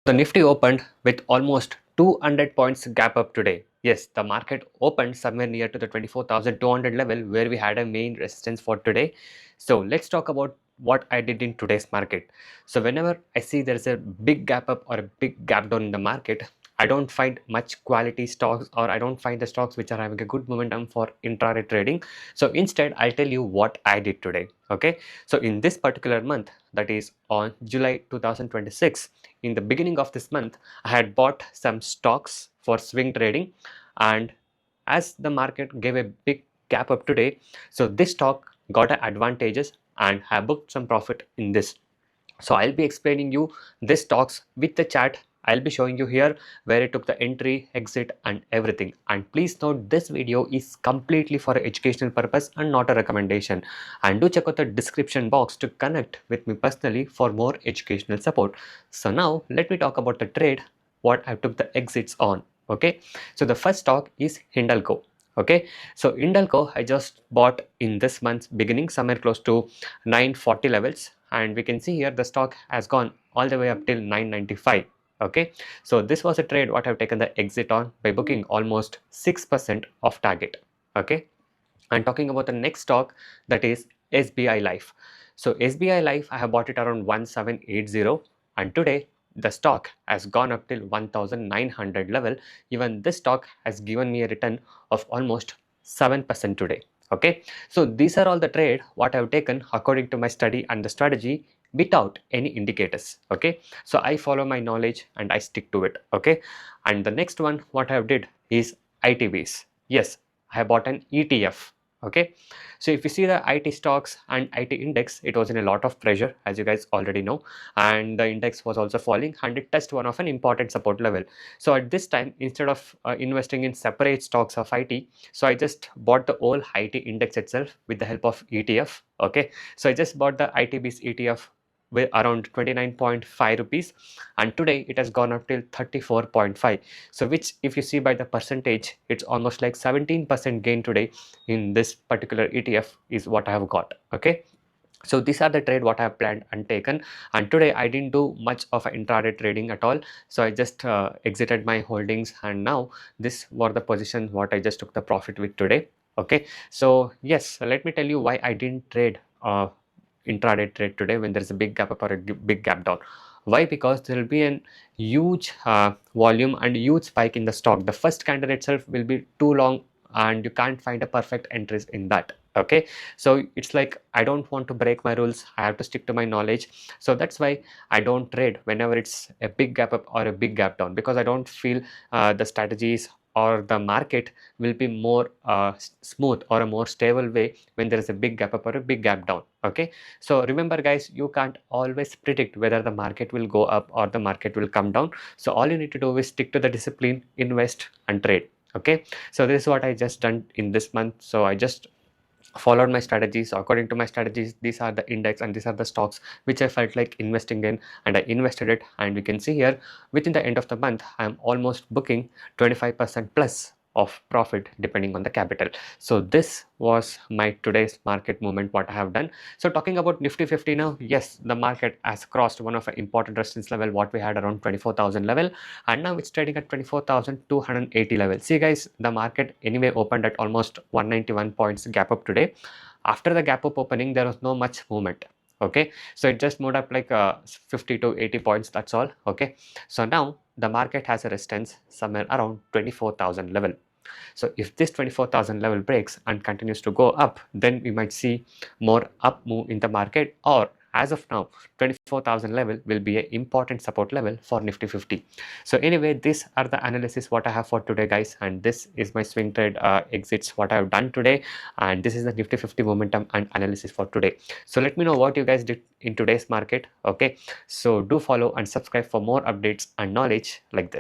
The Nifty opened with almost 200 points gap up today. Yes, the market opened somewhere near to the 24,200 level where we had a main resistance for today. So let's talk about what I did in today's market. So whenever I see there's a big gap up or a big gap down in the market, I don't find much quality stocks, or I don't find the stocks which are having a good momentum for intraday trading. So instead, I'll tell you what I did today. Okay. So in this particular month, that is on July 2026, in the beginning of this month, I had bought some stocks for swing trading, and as the market gave a big gap up today, so this stock got advantages and have booked some profit in this. So I'll be explaining you this stocks with the chart. I'll be showing you here where I took the entry, exit and everything. And please note, this video is completely for educational purpose and not a recommendation. And do check out the description box to connect with me personally for more educational support. So now let me talk about the trade, what I took the exits on. Okay, so the first stock is Hindalco. Okay, so Hindalco I just bought in this month's beginning somewhere close to 940 levels, and we can see here the stock has gone all the way up till 995. Okay, so this was a trade what I've taken the exit on by booking almost 6% of target. Okay, and talking about the next stock, that is SBI Life. So SBI Life, I have bought it around 1780, and today the stock has gone up till 1900 level. Even this stock has given me a return of almost 7% today. Okay, so these are all the trade what I've taken according to my study and the strategy without any indicators. Okay, so I follow my knowledge and I stick to it. Okay, and the next one what I did is ITBs. Yes, I have bought an ETF. Okay, so if you see the IT stocks and IT index, it was in a lot of pressure, as you guys already know, and the index was also falling and it touched one of an important support level. So at this time, instead of investing in separate stocks of IT, so I just bought the whole IT index itself with the help of ETF. Okay, so I just bought the ITB's ETF with around 29.5 rupees, and today it has gone up till 34.5. So which, if you see by the percentage, it's almost like 17% gain today in this particular ETF is what I have got. Okay, so these are the trade what I have planned and taken, and today I didn't do much of intraday trading at all. So I just exited my holdings, and now this were the position what I just took the profit with today. Okay, so yes, let me tell you why I didn't trade intraday trade today when there's a big gap up or a big gap down. Why? Because there will be an huge volume and huge spike in the stock. The first candle itself will be too long and you can't find a perfect entries in that. Okay, so it's like I don't want to break my rules, I have to stick to my knowledge. So that's why I don't trade whenever it's a big gap up or a big gap down, because I don't feel the strategies or the market will be more smooth or a more stable way when there is a big gap up or a big gap down. Okay, so remember guys, you can't always predict whether the market will go up or the market will come down. So all you need to do is stick to the discipline, invest and trade. Okay, so this is what I just done in this month. So I just followed my strategies. According to my strategies, these are the index and these are the stocks which I felt like investing in, and I invested it. And we can see here within the end of the month I am almost booking 25% plus of profit depending on the capital. So this was my today's market movement what I have done. So talking about Nifty 50 now, yes, the market has crossed one of the important resistance level what we had around 24,000 level, and now it's trading at 24,280 level. See guys, the market anyway opened at almost 191 points gap up today. After the gap up opening, there was no much movement. Okay, so it just moved up like 50 to 80 points, that's all. Okay, so now the market has a resistance somewhere around 24,000 level. So if this 24,000 level breaks and continues to go up, then we might see more up move in the market, or as of now 24,000 level will be an important support level for Nifty 50. So anyway, these are the analysis what I have for today guys, and this is my swing trade exits what I have done today, and this is the Nifty 50 momentum and analysis for today. So let me know what you guys did in today's market. Okay, so do follow and subscribe for more updates and knowledge like this.